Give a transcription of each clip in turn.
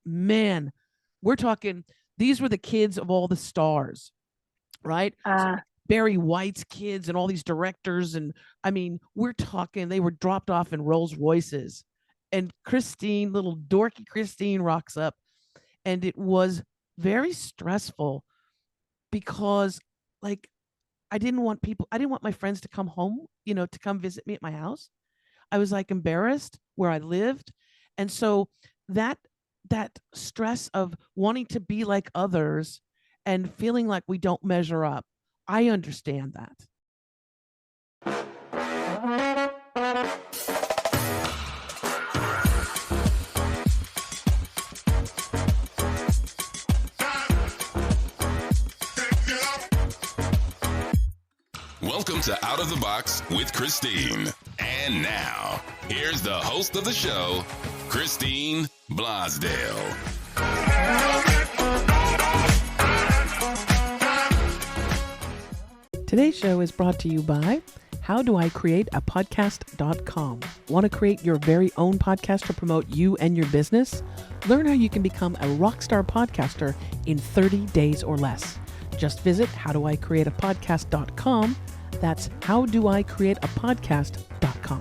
man, we're talking, these were the kids of all the stars, right? So Barry White's kids and all these directors. And I mean, we're talking, they were dropped off in Rolls Royces. And Christine, little dorky Christine, rocks up. And it was very stressful because, like, I didn't want my friends to come home, to come visit me at my house. I was like embarrassed where I lived. And so that that stress of wanting to be like others and feeling like we don't measure up, I understand that. Welcome to Out of the Box with Christine. And now, here's the host of the show, Christine Blosdale. Today's show is brought to you by howdoicreateapodcast.com. Want to create your very own podcast to promote you and your business? Learn how you can become a rockstar podcaster in 30 days or less. Just visit howdoicreateapodcast.com. That's howdoicreateapodcast.com.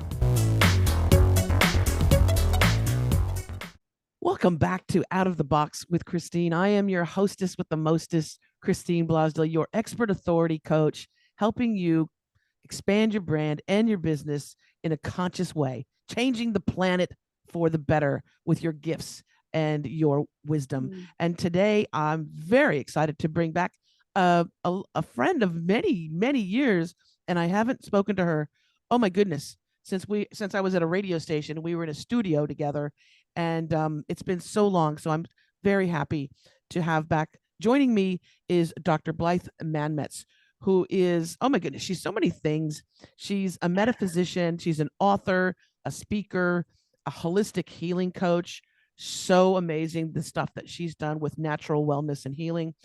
Welcome back to Out of the Box with Christine. I am your hostess with the mostest, Christine Blosdale, your expert authority coach, helping you expand your brand and your business in a conscious way, changing the planet for the better with your gifts and your wisdom. And today I'm very excited to bring back a friend of many, many years, and I haven't spoken to her, oh my goodness, since I was at a radio station. We were in a studio together, and it's been so long. So I'm very happy to have back. Joining me is Dr. Blythe Mandmets, who is, oh my goodness, she's so many things. She's a metaphysician, she's an author, a speaker, a holistic healing coach. So amazing, the stuff that she's done with natural wellness and healing.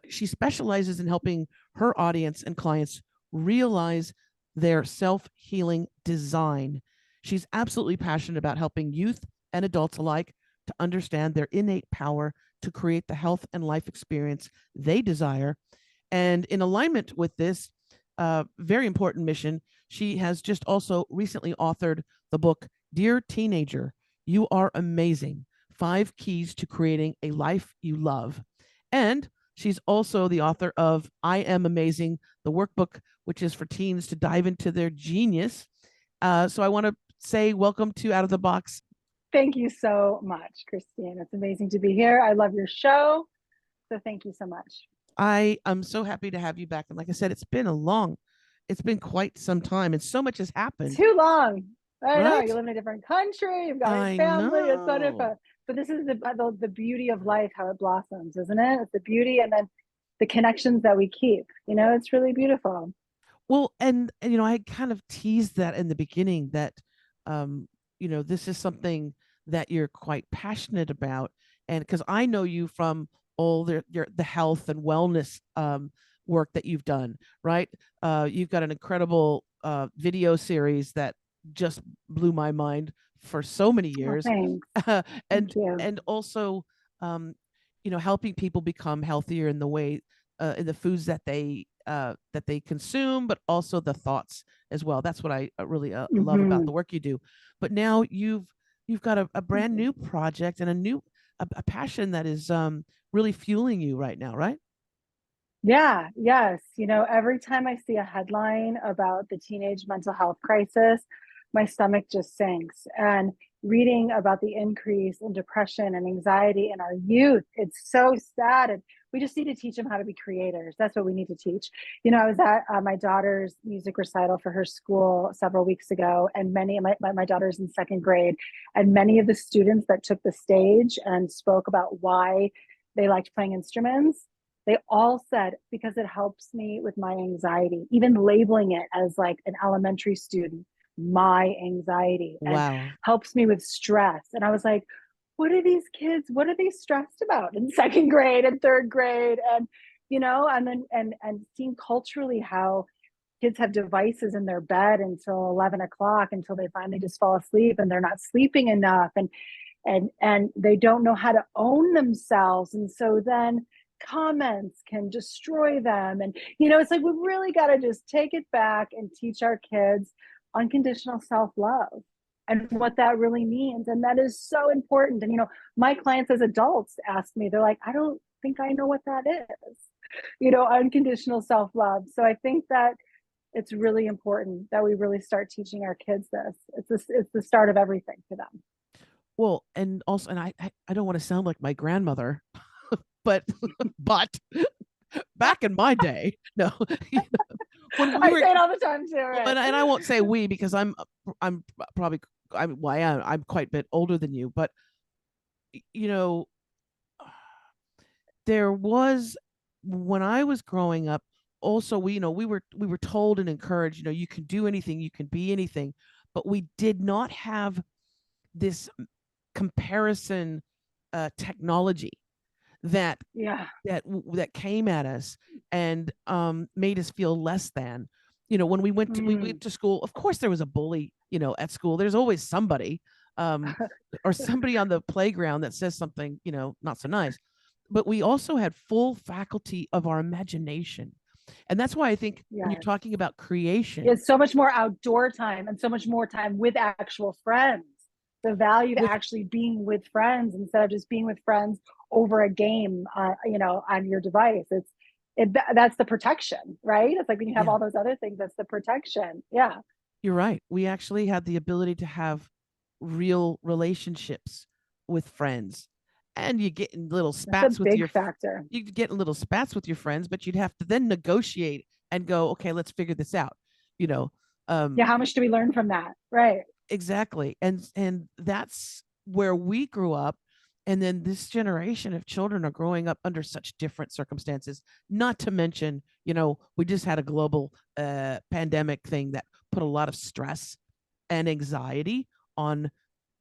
She specializes in helping her audience and clients realize their self-healing design. She's absolutely passionate about helping youth and adults alike to understand their innate power to create the health and life experience they desire. And in alignment with this very important mission, she has just also recently authored the book, Dear Teenager, You Are Amazing, 5 Keys to Creating a Life You Love. And she's also the author of I Am Amazing, the workbook, which is for teens to dive into their genius. So I want to say welcome to Out of the Box. Thank you so much, Christine. It's amazing to be here. I love your show. So thank you so much. I am so happy to have you back. And like I said, it's been quite some time, and so much has happened. Too long. I know. Right? You live in a different country. You've got your family. It's so different. But this is the beauty of life, how it blossoms, isn't it? It's the beauty, and then the connections that we keep. It's really beautiful. Well, and I kind of teased that in the beginning that, this is something that you're quite passionate about, and because I know you from all the health and wellness work that you've done, right? You've got an incredible video series that just blew my mind for so many years. And also helping people become healthier in the way in the foods that they consume, but also the thoughts as well. That's what I really love about the work you do. But now you've got a brand new project and a passion that is really fueling you right now, right? Yeah, yes. Every time I see a headline about the teenage mental health crisis, my stomach just sinks. And reading about the increase in depression and anxiety in our youth, it's so sad. And we just need to teach them how to be creators. That's what we need to teach. I was at my daughter's music recital for her school several weeks ago, and many of my daughter's in 2nd grade, and many of the students that took the stage and spoke about why they liked playing instruments, they all said, because it helps me with my anxiety, even labeling it as like an elementary student, my anxiety, and helps me with stress. And I was like, what are they stressed about in 2nd grade and 3rd grade? And, and seeing culturally how kids have devices in their bed until 11 o'clock, until they finally just fall asleep, and they're not sleeping enough. And and they don't know how to own themselves. And so then comments can destroy them. And, it's like we really got to just take it back and teach our kids unconditional self-love and what that really means. And that is so important. And, my clients as adults ask me, they're like, I don't think I know what that is, unconditional self-love. So I think that it's really important that we really start teaching our kids this. It's the start of everything for them. Well, and also, and I don't want to sound like my grandmother, but back in my day, no, when we say it all the time too, right? And I won't say we because I'm probably I'm quite a bit older than you, but there was, when I was growing up, also we were told and encouraged, you can do anything, you can be anything, but we did not have this comparison technology that came at us and made us feel less than. When we went to school, of course there was a bully, at school. There's always somebody or somebody on the playground that says something, not so nice. But we also had full faculty of our imagination. And that's why I think when you're talking about creation, it's so much more outdoor time and so much more time with actual friends. The value of actually being with friends instead of just being with friends over a game, on your device. That's the protection, right? It's like when you have all those other things, that's the protection. Yeah. You're right. We actually had the ability to have real relationships with friends. And you get in little spats with your factor. You get in little spats with your friends, but you'd have to then negotiate and go, okay, let's figure this out. How much do we learn from that? Right. Exactly. And that's where we grew up. And then this generation of children are growing up under such different circumstances, not to mention, we just had a global pandemic thing that put a lot of stress and anxiety on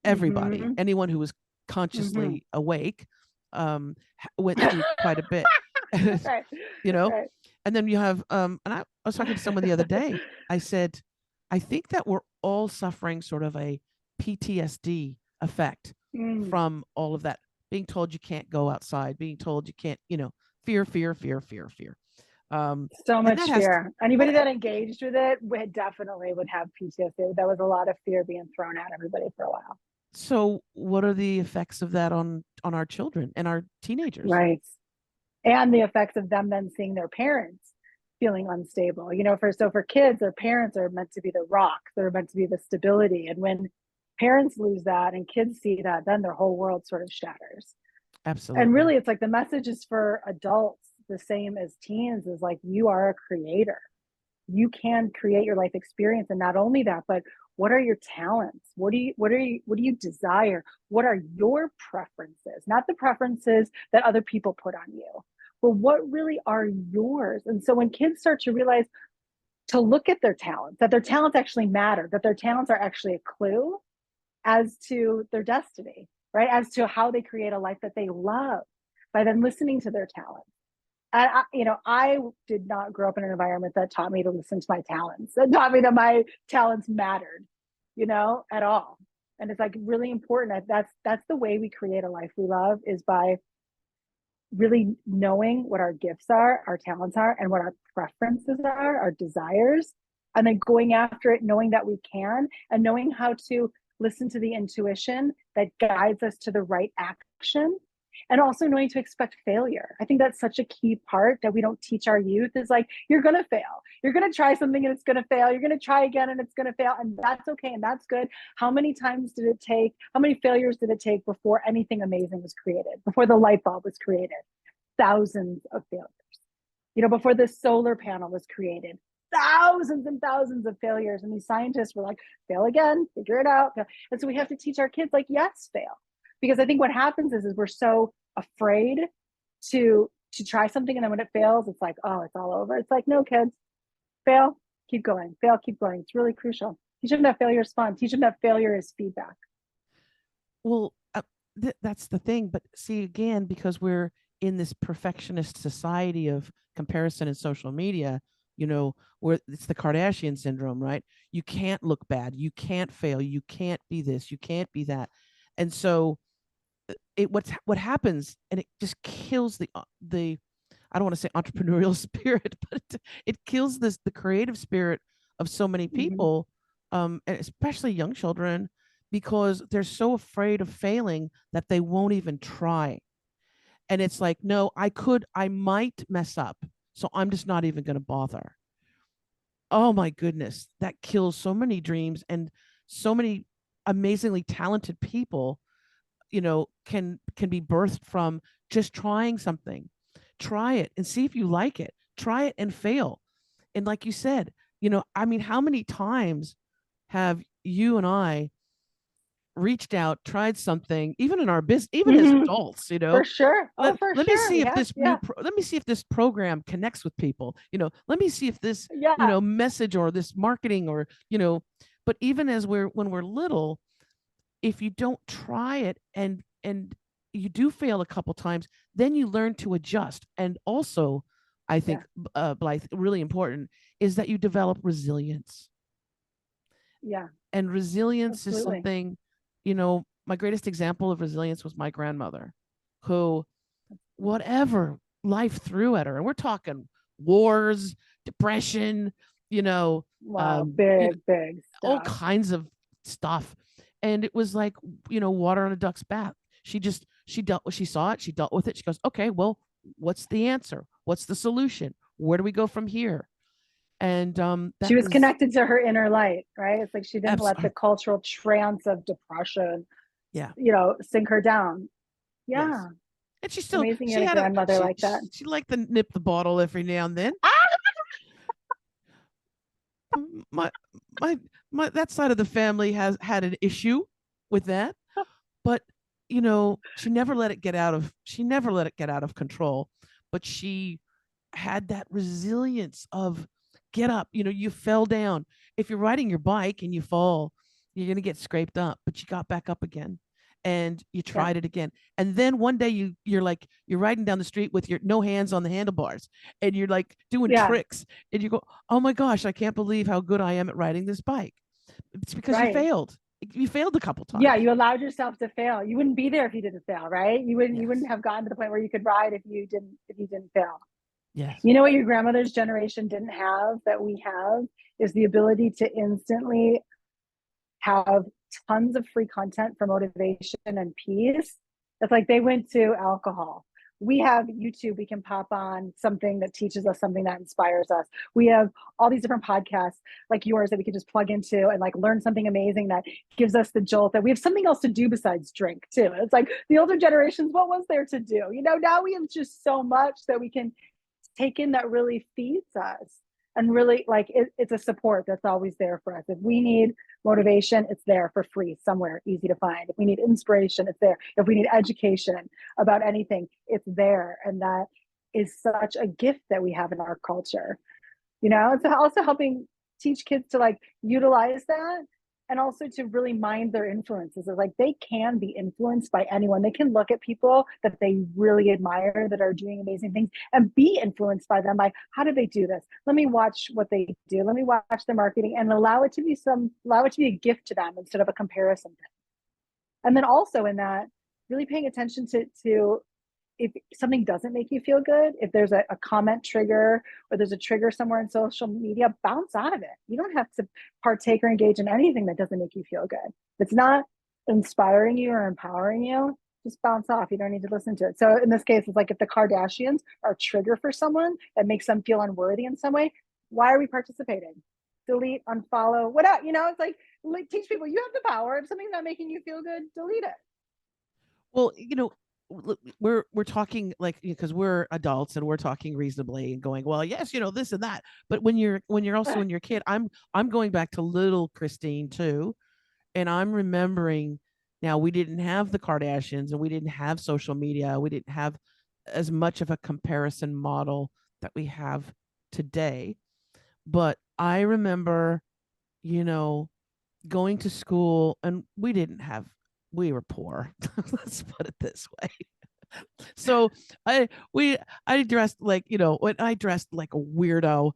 everybody. Mm-hmm. Anyone who was consciously awake went through quite a bit. Right. Right. And then you have and I was talking to someone the other day. I said, I think that we're all suffering sort of a PTSD effect from all of that, being told you can't go outside, being told you can't, fear. So much fear. Anybody that engaged with it definitely would have PTSD. That was a lot of fear being thrown at everybody for a while. So what are the effects of that on our children and our teenagers? Right. And the effects of them then seeing their parents feeling unstable. For kids, their parents are meant to be the rock. They're meant to be the stability. And when parents lose that and kids see that, then their whole world sort of shatters. Absolutely. And really, it's like the message is for adults the same as teens, is like, you are a creator. You can create your life experience. And not only that, but what are your talents? What do you desire? What are your preferences? Not the preferences that other people put on you, but what really are yours? And so when kids start to realize to look at their talents, that their talents actually matter, that their talents are actually a clue as to their destiny, right? As to how they create a life that they love by then listening to their talents. And I did not grow up in an environment that taught me to listen to my talents, that taught me that my talents mattered, at all. And it's like really important. That's the way we create a life we love, is by really knowing what our gifts are, our talents are, and what our preferences are, our desires, and then going after it, knowing that we can, and knowing how to listen to the intuition that guides us to the right action, and also knowing to expect failure. I think that's such a key part that we don't teach our youth, is like, you're going to fail. You're going to try something and it's going to fail. You're going to try again and it's going to fail. And that's okay. And that's good. How many times did it take? How many failures did it take before anything amazing was created? Before the light bulb was created? Thousands of failures. Before the solar panel was created, thousands and thousands of failures. And these scientists were like, fail again, figure it out. And so we have to teach our kids, like, yes, fail. Because I think what happens is we're so afraid to try something. And then when it fails, it's like, oh, it's all over. It's like, no, kids, fail, keep going, fail, keep going. It's really crucial. Teach them that failure is fun. Teach them that failure is feedback. Well, that's the thing. But see, again, because we're in this perfectionist society of comparison and social media, where it's the Kardashian syndrome, right? You can't look bad. You can't fail. You can't be this. You can't be that. And so what happens, and it just kills the I don't want to say entrepreneurial spirit, but it kills the creative spirit of so many Mhm. people, and especially young children, because they're so afraid of failing that they won't even try. And it's like, no, I might mess up, so I'm just not even going to bother. Oh my goodness, that kills so many dreams, and so many amazingly talented people, can be birthed from just trying something. Try it and see if you like it. Try it and fail. And like you said, I mean, how many times have you and I reached out, tried something, even in our business, even as Mhm. adults, For sure. Oh, for let me sure. see We if have. Yeah. let me see if this program connects with people. Let me see if this, Yeah. message or this marketing, or, but even as when we're little, if you don't try it, and you do fail a couple times, then you learn to adjust. And also, I think, Yeah. Blythe, really important is that you develop resilience. Yeah. And resilience is Absolutely. something, my greatest example of resilience was my grandmother, who, whatever life threw at her, and we're talking wars, depression, you know, Wow. um, you know, Big, big all stuff. kinds of stuff. And it was like, water on a duck's back. She dealt with, she saw it, she dealt with it. She goes, okay, well, what's the answer? What's the solution? Where do we go from here? And She that was was connected to her inner light, right? It's like she didn't let the absolutely, cultural trance of depression, yeah, sink her down. yes. Yeah. And It's amazing you she had a had a, grandmother like that. she liked to nip the bottle every now and then. Ah! My, my, that side of the family has had an issue with that, but she never let it get out of control. But she had that resilience of, get up. You fell down. If you're riding your bike and you fall, you're going to get scraped up, but you got back up again, and you Yeah. tried it again. And then one day you're riding down the street with your no hands on the handlebars, and you're like doing Yeah. tricks, and you go, oh my gosh, I can't believe how good I am at riding this bike. It's because Right. you failed a couple Yeah. times. You allowed yourself to fail. You wouldn't be there if you didn't fail, right? You Yes. wouldn't have gotten to the point where you could ride if you didn't fail. Yes. You know what your grandmother's generation didn't have that we have is the ability to instantly have tons of free content for motivation and peace. It's like they went to alcohol. We have YouTube, we can pop on something that teaches us something that inspires us. We have all these different podcasts like yours that we can just plug into and like learn something amazing that gives us the jolt, that we have something else to do besides drink too. It's like the older generations, what was there to do? Now we have just so much that we can take in that really feeds us, and really like it's a support that's always there for us. If we need motivation, it's there for free somewhere, easy to find. If we need inspiration, it's there. If we need education about anything, it's there. And that is such a gift that we have in our culture. It's also helping teach kids to like utilize that, and also to really mind their influences. It's like they can be influenced by anyone. They can look at people that they really admire that are doing amazing things and be influenced by them. Like, how do they do this? Let me watch what they do. Let me watch their marketing and allow it to be a gift to them instead of a comparison thing. And then also in that, really paying attention to if something doesn't make you feel good, if there's a comment trigger or there's a trigger somewhere in social media, bounce out of it. You don't have to partake or engage in anything that doesn't make you feel good. If it's not inspiring you or empowering you, just bounce off. You don't need to listen to it. So in this case, it's like if the Kardashians are a trigger for someone that makes them feel unworthy in some way, why are we participating? Delete, unfollow, whatever. It's like teach people you have the power. If something's not making you feel good, delete it. Well, we're talking like, because we're adults and we're talking reasonably and going, well, yes, this and that. But when you're also when you're a kid, I'm going back to little Christine too, and I'm remembering, now we didn't have the Kardashians and we didn't have social media, we didn't have as much of a comparison model that we have today. But I remember, you know, going to school, and we were poor. Let's put it this way. So I we I dressed like, when I dressed like a weirdo,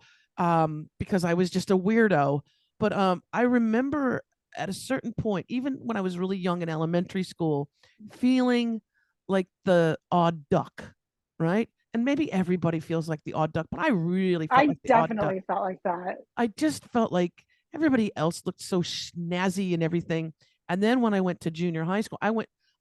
because I was just a weirdo. But I remember at a certain point, even when I was really young in elementary school, feeling like the odd duck, right? And maybe everybody feels like the odd duck, but I really felt I like the odd duck. definitely felt like that. I just felt like everybody else looked so snazzy and everything. And then when I went to junior high school, I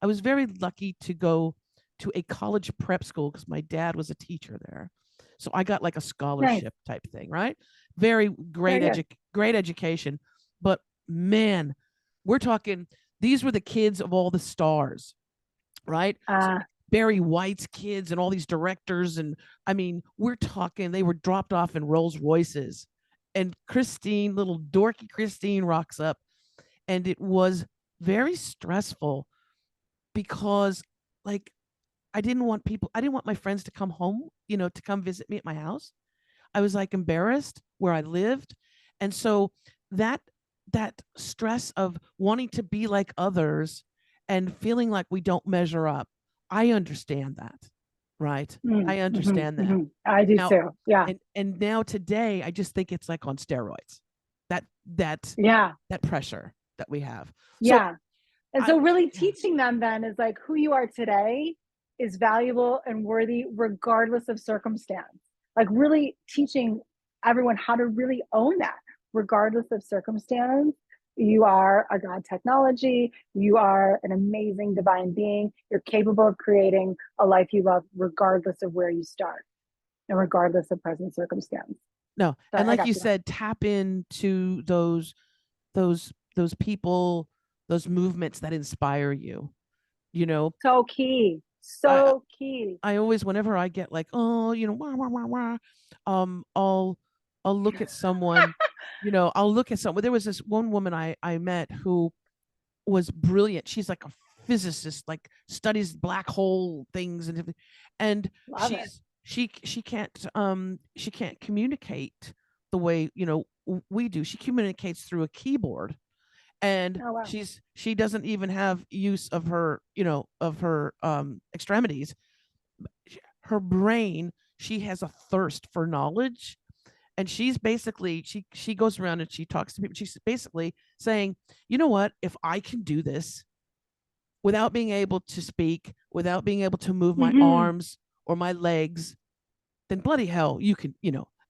was very lucky to go to a college prep school because my dad was a teacher there. So I got like a Nice. scholarship type thing, right? Very Very good. great education. But man, we're talking, these were the kids of all the stars, right? So Uh, Barry White's kids and all these directors. And I mean, we're talking, they were dropped off in Rolls Royces. And Christine, little dorky Christine, rocks up. And it was very stressful because, like, I didn't want my friends to come home, to come visit me at my house. I was like embarrassed where I lived. And so that that stress of wanting to be like others and feeling like we don't measure up, I understand that. Right? I understand that. I do Now too. Yeah. and now today I just think it's like on steroids. That that Yeah. that pressure that we have. So Yeah. And I so really yeah. teaching them then is like who you are today is valuable and worthy regardless of circumstance. Like really teaching everyone how to really own that regardless of circumstance. You are a God technology. You are an amazing divine being. You're capable of creating a life you love regardless of where you start and regardless of present circumstance. No. So And I like got you you. said, tap into those people, those movements that inspire you. You know, So key. I So key. I always, whenever I get like, oh, wah, wah, wah, wah, um, I'll I'll look at someone, I'll look at someone. There was this one woman I met who was brilliant. She's like a physicist, like studies black hole things and everything. And Love it. she can't communicate the way, we do. She communicates through a keyboard, and Oh wow. she doesn't even have use of her, extremities. Her brain, she has a thirst for knowledge, and she's basically, she goes around and she talks to people. She's basically saying, you know what, if I can do this without being able to speak, without being able to move my Mm-hmm. arms or my legs, then bloody hell, you can,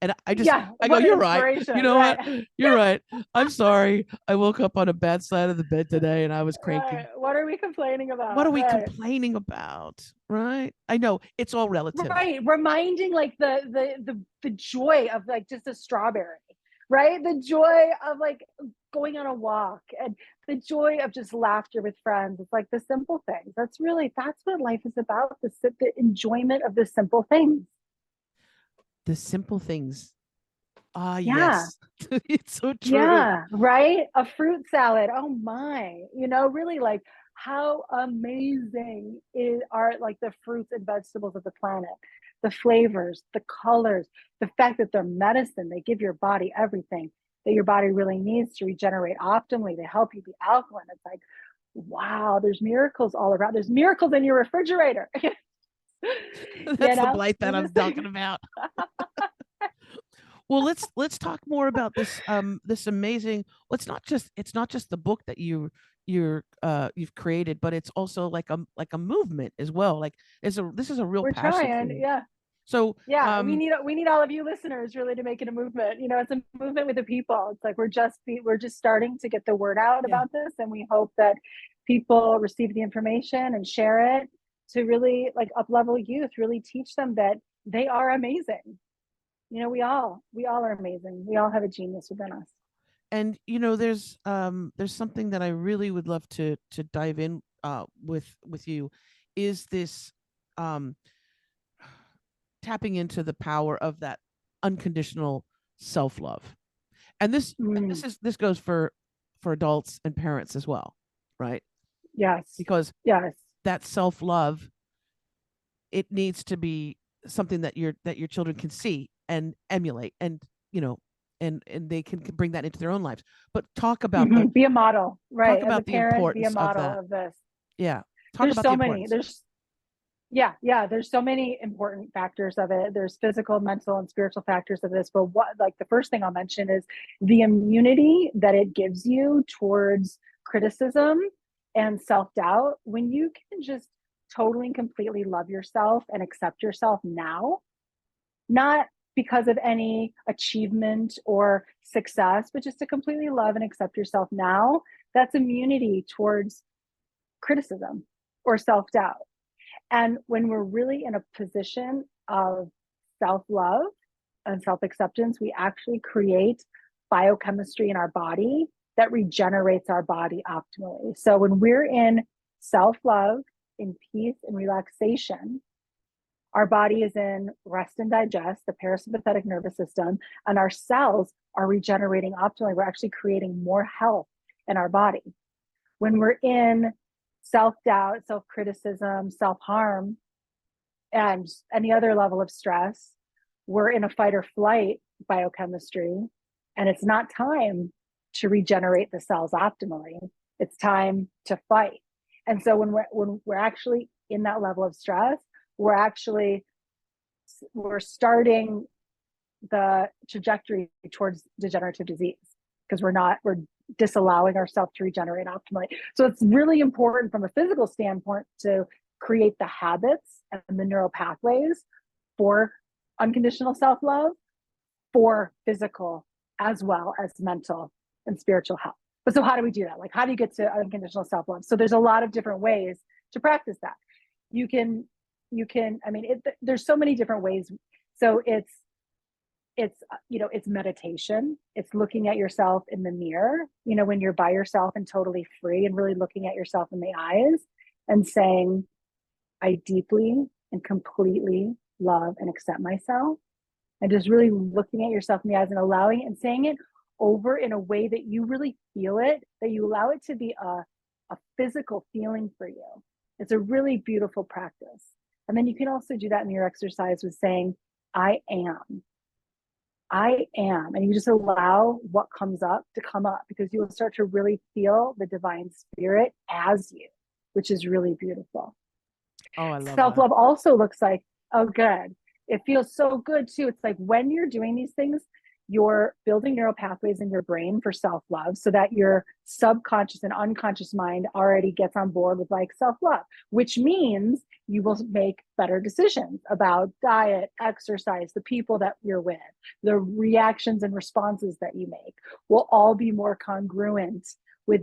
And Yeah, I go, what an you're right. You inspiration, know what? right? You're right. I'm sorry. I woke up on a bad side of the bed today and I was Right. cranky. What are we complaining What about? are we Right. complaining about? Right? I know it's all relative. Right. Reminding like the joy of like just a strawberry, right? The joy of like going on a walk and the joy of just laughter with friends. It's like the simple things. That's what life is about. The enjoyment of the simple things. The simple things. Ah, Yeah. yes. It's so true. Yeah, right? A fruit salad. Oh my. Really like how amazing are like the fruits and vegetables of the planet. The flavors, the colors, the fact that they're medicine, they give your body everything that your body really needs to regenerate optimally, to help you be alkaline. It's like, wow, there's miracles all around. There's miracles in your refrigerator. you That's the know, Blythe that we're I'm just talking about. Well, let's talk more about this amazing. Well, it's not just the book that you've created, but it's also like a movement as well. Like this is a real we're passion for trying. you. Yeah. So Yeah, we need all of you listeners really to make it a movement. It's a movement with the people. It's like we're just starting to get the word out yeah, about this, and we hope that people receive the information and share it to really like up level youth, really teach them that they are amazing. We all are amazing. We all have a genius within us. and there's something that I really would love to dive in with you, is this um tapping into the power of that unconditional self-love. And Mm, this goes for adults and parents as well, right? yes, Because yes. that self-love, it needs to be something that your children can see and emulate, and and they can bring that into their own lives. But Be a model, talk right? As a about the parent, be a importance of model that. of this. Yeah, talk There's about the so many. importance. There's Yeah. There's so many important factors of it. There's physical, mental, and spiritual factors of this. But what, like, the first thing I'll mention is the immunity that it gives you towards criticism and self doubt when you can just totally and completely love yourself and accept yourself now, not because of any achievement or success, but just to completely love and accept yourself now. That's immunity towards criticism or self doubt. And when we're really in a position of self love and self acceptance, we actually create biochemistry in our body that regenerates our body optimally. So when we're in self love, in peace and relaxation, our body is in rest and digest, the parasympathetic nervous system, and our cells are regenerating optimally. We're actually creating more health in our body. When we're in self doubt, self criticism, self harm, and any other level of stress, we're in a fight or flight biochemistry, and it's not time to regenerate the cells optimally. It's time to fight. And so when we're actually in that level of stress, we're starting the trajectory towards degenerative disease because we're disallowing ourselves to regenerate optimally. So it's really important from a physical standpoint to create the habits and the neural pathways for unconditional self-love, for physical as well as mental and spiritual health. But so how do we do that? Like, how do you get to unconditional self-love? So there's a lot of different ways to practice that. You can, I mean, there's so many different ways. So it's meditation. It's looking at yourself in the mirror, when you're by yourself and totally free and really looking at yourself in the eyes and saying, I deeply and completely love and accept myself. And just really looking at yourself in the eyes and allowing it and saying it over in a way that you really feel it, that you allow it to be a physical feeling for you. It's a really beautiful practice. And then you can also do that in your exercise with saying, I am. And you just allow what comes up to come up, because you will start to really feel the divine spirit as you, which is really beautiful. Oh, I love Self-love that. also looks like, oh, good. It feels so good too. It's like when you're doing these things, you're building neural pathways in your brain for self-love so that your subconscious and unconscious mind already gets on board with like self-love, which means you will make better decisions about diet, exercise, the people that you're with, the reactions and responses that you make will all be more congruent with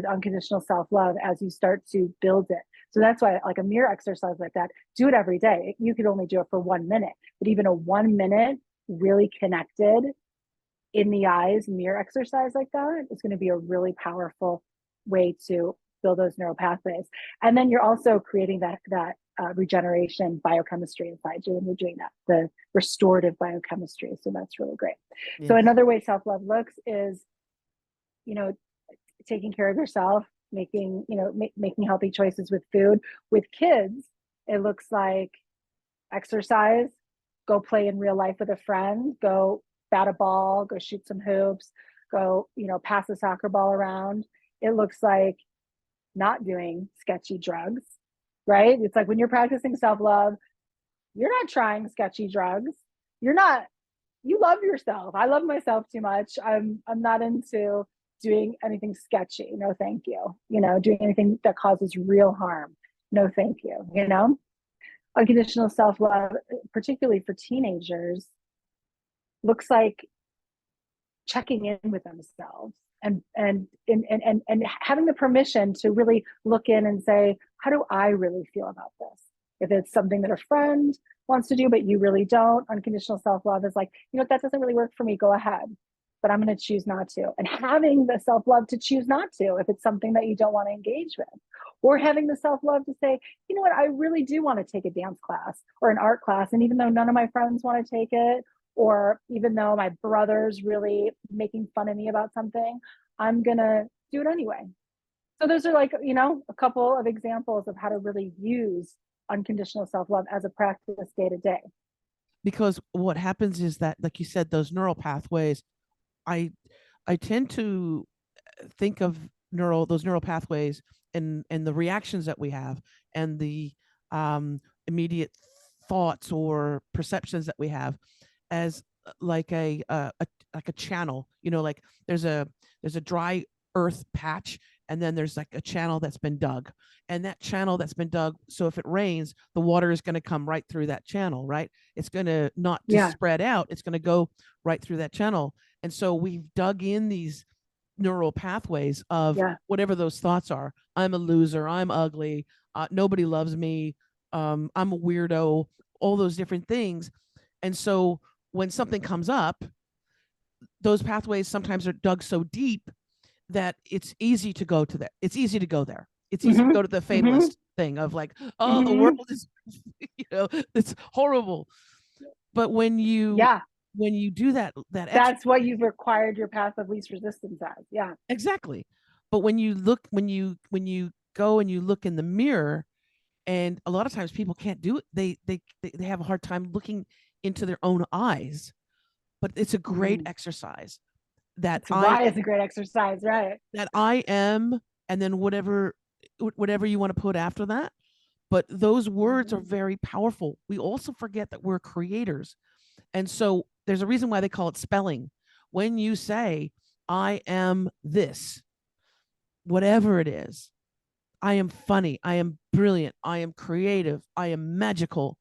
unconditional self-love as you start to build it. So that's why, like, a mirror exercise like that, do it every day. You could only do it for 1 minute, but even a 1 minute really connected in the eyes mirror exercise like that is going to be a really powerful way to build those neural pathways. And then you're also creating that regeneration biochemistry inside you when you're doing that, the restorative biochemistry. So that's really great. So Yes. another way self-love looks is, taking care of yourself, making healthy choices with food. With kids, it looks like exercise, go play in real life with a friend, go bat a ball, go shoot some hoops, go, pass a soccer ball around. It looks like not doing sketchy drugs, right? It's like when you're practicing self-love, you're not trying sketchy drugs. You love yourself. I love myself too much. I'm not into doing anything sketchy. No, thank you. Doing anything that causes real harm. No, thank you. Unconditional self-love, particularly for teenagers, looks like checking in with themselves and having the permission to really look in and say, how do I really feel about this? If it's something that a friend wants to do, but you really don't, unconditional self-love is like, that doesn't really work for me, go ahead. But I'm going to choose not to. And having the self-love to choose not to, if it's something that you don't want to engage with, or having the self-love to say, you know what, I really do want to take a dance class or an art class. And even though none of my friends want to take it, or even though my brother's really making fun of me about something, I'm going to do it anyway. So those are like, a couple of examples of how to really use unconditional self-love as a practice day to day. Because what happens is that, like you said, those neural pathways, I I tend to think of those neural pathways and the reactions that we have and the immediate thoughts or perceptions that we have as like a channel, like there's a dry earth patch, and then there's like a channel that's been dug, and that channel that's been dug, so if it rains, the water is going to come right through that channel, right? It's going to not just Yeah. spread out, it's going to go right through that channel. And so we've dug in these neural pathways of Yeah. whatever those thoughts are. I'm a loser, I'm ugly, nobody loves me, I'm a weirdo, all those different things. And so when something comes up, those pathways sometimes are dug so deep that it's easy to go to that. It's easy to go there. It's easy to Mm-hmm. go to the Mm-hmm. fatalist thing of like, oh, the Mm-hmm. world is, it's horrible. But Yeah. when you do that extra, That's what you've required your path of least resistance as. Yeah. exactly. But when you look, when you go and you look in the mirror, and a lot of times people can't do it. They have a hard time looking into their own eyes. But it's a great Mm-hmm. exercise that That's why it's a great exercise, right? I am, and then whatever you want to put after that. But those words are Mm-hmm. very powerful. We also forget that we're creators. And so there's a reason why they call it spelling. When you say, I am this, whatever it is, I am funny, I am brilliant, I am creative, I am magical,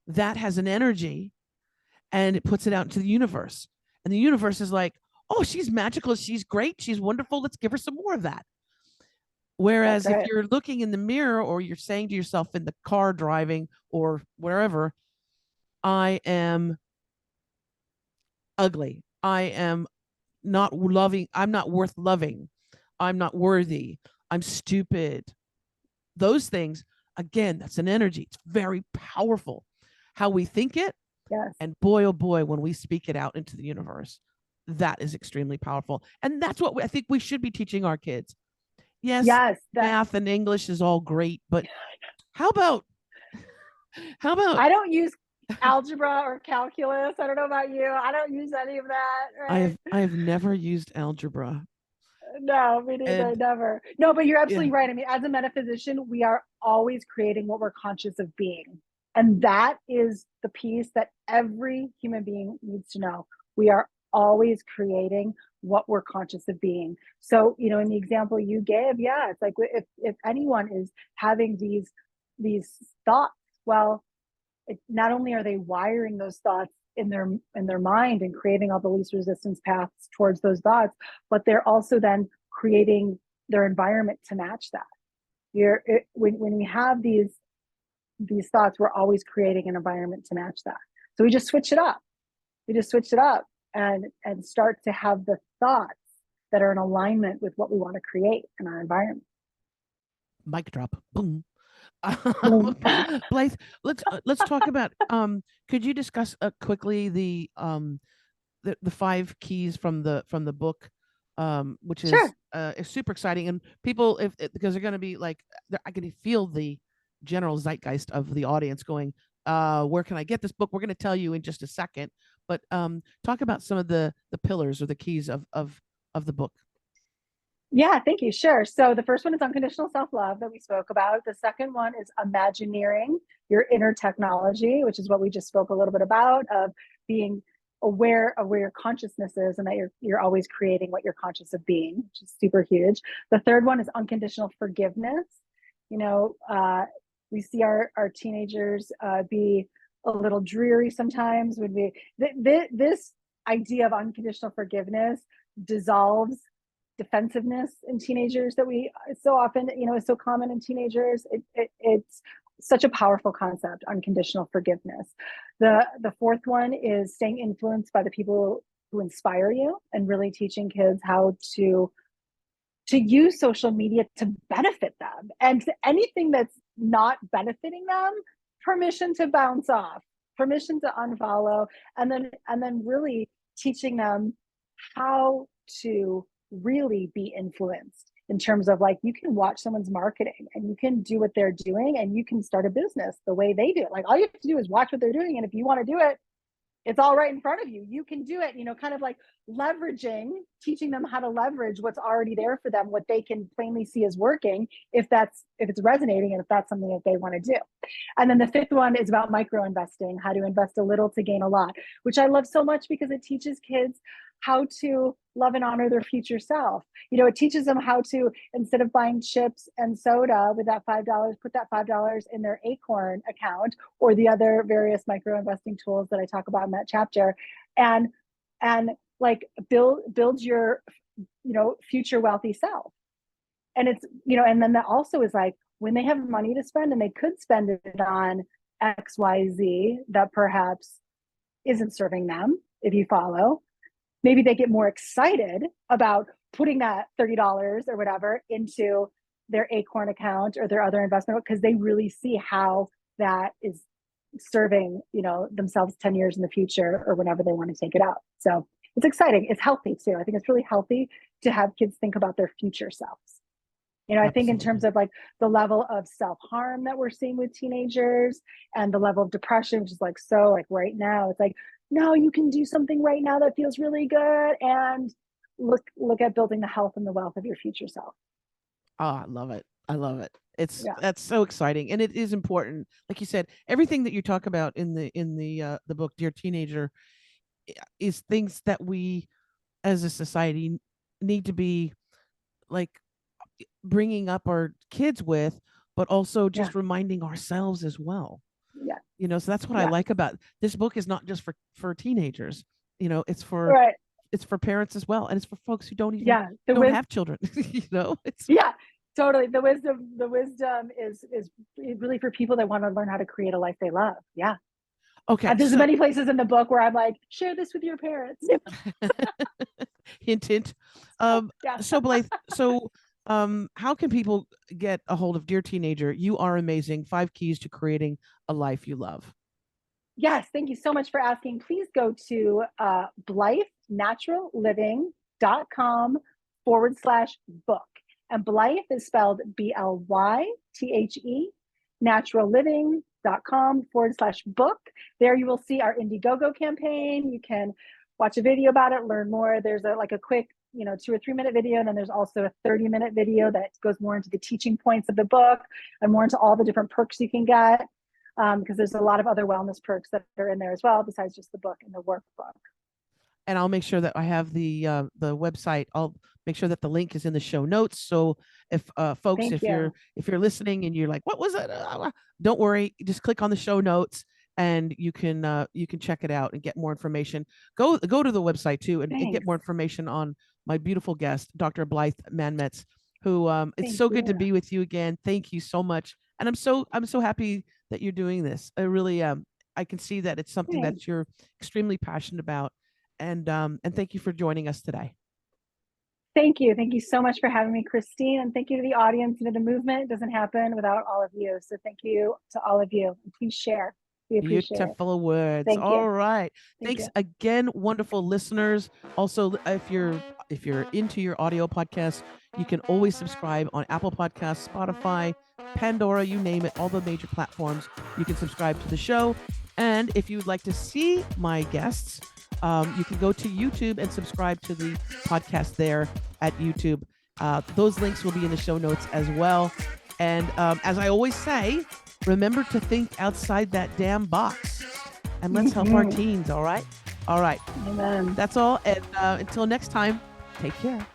that has an energy, and it puts it out into the universe. And the universe is like, oh, she's magical, she's great, she's wonderful, let's give her some more of that. That's Whereas if right. you're looking in the mirror, or you're saying to yourself in the car driving or wherever, I am ugly, I am not loving, I'm not worth loving, I'm not worthy, I'm stupid, those things, again, that's an energy. It's very powerful how we think it. Yes. And boy, oh boy, when we speak it out into the universe, that is extremely powerful. And that's what I think we should be teaching our kids. Yes, Yes. That math and English is all great, but how about how about I don't use algebra or calculus. I don't know about you. I don't use any of that, right? I have never used algebra. No, me neither. And Never. No, but you're yeah, absolutely right. I mean, as a metaphysician, we are always creating what we're conscious of being. And that is the piece that every human being needs to know. We are always creating what we're conscious of being. So, in the example you gave, yeah, it's like if anyone is having these thoughts, well, not only are they wiring those thoughts in their mind and creating all the least resistance paths towards those thoughts, but they're also then creating their environment to match that. When we have these thoughts, we're always creating an environment to match that. So we just switch it up. We just switch it up and start to have the thoughts that are in alignment with what we want to create in our environment. mic drop. Boom. Boom. Blythe, let's talk about could you discuss quickly the five keys from the book, which Sure. is super exciting, and people, if because they're going to be like, I can feel the general zeitgeist of the audience going, where can I get this book? We're going to tell you in just a second, but talk about some of the pillars or the keys of the book. Yeah, thank you. Sure. So the first one is unconditional self-love that we spoke about. The second one is imagineering your inner technology, which is what we just spoke a little bit about, of being aware of where your consciousness is and that you're always creating what you're conscious of being, which is super huge. The third one is unconditional forgiveness. You know, we see our teenagers be a little dreary sometimes. When this idea of unconditional forgiveness dissolves defensiveness in teenagers that we so often, is so common in teenagers. It's such a powerful concept, unconditional forgiveness. The fourth one is staying influenced by the people who inspire you, and really teaching kids how to use social media to benefit them, and anything that's not benefiting them, permission to bounce off, permission to unfollow, and then really teaching them how to really be influenced in terms of, like, you can watch someone's marketing and you can do what they're doing and you can start a business the way they do it. Like, all you have to do is watch what they're doing, and if you want to do it, It's all right in front of you. You can do it, kind of like teaching them how to leverage what's already there for them, what they can plainly see is working, if it's resonating and if that's something that they want to do. And then the fifth one is about micro investing, how to invest a little to gain a lot, which I love so much because it teaches kids how to love and honor their future self. It teaches them how to, instead of buying chips and soda with that $5, put that $5 in their Acorn account or the other various micro investing tools that I talk about in that chapter, and like build your, future wealthy self. And it's, and then that also is like, when they have money to spend and they could spend it on XYZ that perhaps isn't serving them, if you follow, maybe they get more excited about putting that $30 or whatever into their Acorn account or their other investment, because they really see how that is serving, themselves 10 years in the future or whenever they want to take it out. So it's exciting. It's healthy too. I think it's really healthy to have kids think about their future selves. I think in terms of like the level of self-harm that we're seeing with teenagers and the level of depression, which is like, so like right now, it's like, no, you can do something right now that feels really good, and look at building the health and the wealth of your future self. Oh, I love it. I love it. That's so exciting. And it is important. Like you said, everything that you talk about in the book, Dear Teenager, is things that we as a society need to be like bringing up our kids with, but also just reminding ourselves as well. Yeah. So that's what I like about this book. Is not just for teenagers, it's for it's for parents as well, and it's for folks who don't even don't have children. It's totally. The wisdom is really for people that want to learn how to create a life they love. Yeah. Okay. There's many places in the book where I'm like, share this with your parents. Hint, hint. So Blythe, how can people get a hold of Dear Teenager? You are amazing. 5 keys to creating a life you love. Yes, thank you so much for asking. Please go to blythenaturalliving.com/book. And Blythe is spelled BLYTHE, naturalliving.com/book. There you will see our Indiegogo campaign. You can watch a video about it, learn more. There's a quick 2 or 3 minute video, and then there's also a 30-minute video that goes more into the teaching points of the book and more into all the different perks you can get, because there's a lot of other wellness perks that are in there as well besides just the book and the workbook. And I'll make sure that I have the website. I'll make sure that the link is in the show notes. So if folks, if you're listening and you're like, what was it? Don't worry, just click on the show notes and you can check it out and get more information. Go to the website too and get more information on my beautiful guest, Dr. Blythe Mandmets, who it's so good to be with you again. Thank you so much. And I'm so happy that you're doing this. I really I can see that it's something that you're extremely passionate about. And thank you for joining us today. Thank you. Thank you so much for having me, Christine. And thank you to the audience. The movement doesn't happen without all of you. So thank you to all of you. Please share. We appreciate Beautiful words. Thank All you. right. Thanks again, wonderful listeners. Also, if you're into your audio podcast, you can always subscribe on Apple Podcasts, Spotify, Pandora, you name it, all the major platforms. You can subscribe to the show. And if you'd like to see my guests, you can go to YouTube and subscribe to the podcast there at YouTube. Those links will be in the show notes as well. And as I always say, remember to think outside that damn box. And let's help our teens, all right? All right. Amen. That's all. And until next time, take care.